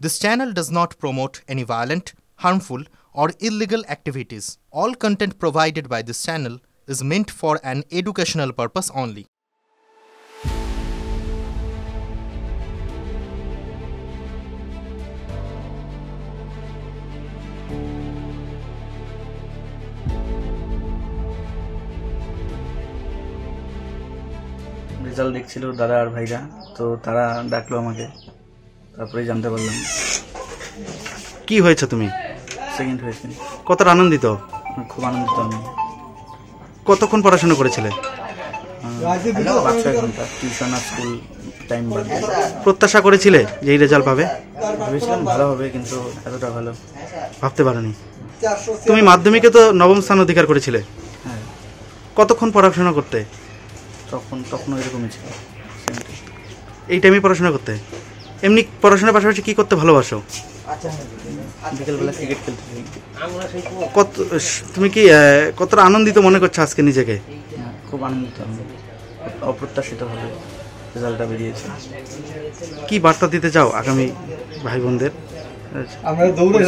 This channel does not promote any violent, harmful, or illegal activities. All content provided by this channel is meant for an educational purpose only. Result দেখছিল দাদা আর ভাইরা, তো তারা ডাকলো আমাকে, তারপরে জানতে পারলাম কি হয়েছে তুমি? সেকেন্ড হয়েছে। কতটা আনন্দিত? খুব আনন্দিত আমি। কতক্ষণ পড়াশোনা করেছিলে? 5-6 ঘন্টা টিউশন আর স্কুল টাইম বাদ। প্রত্যাশা করেছিলে যে এই রেজাল্ট পাবে? ভেবেছিলাম ভালো হবে, কিন্তু এতটা ভালো ভাবতে পারোনি। তুমি মাধ্যমিকে তো নবম স্থান অধিকার করেছিলে। হ্যাঁ, কতক্ষণ পড়াশোনা করতে? তখন এরকমই ছিল। এই টাইমে পড়াশোনা করতে? এমনি পড়াশোনার পাশাপাশি কি করতে ভালোবাসো? বিকেলবেলা ক্রিকেট খেলতে চাই। তুমি কি কতটা আনন্দিত মনে করছো আজকে নিজেকে? খুব আনন্দিত আমি, অপ্রত্যাশিতভাবে রেজাল্টটা বেরিয়েছে। কি বার্তা দিতে চাও আগামী ভাই বোনদের? আমরা দৌড়ে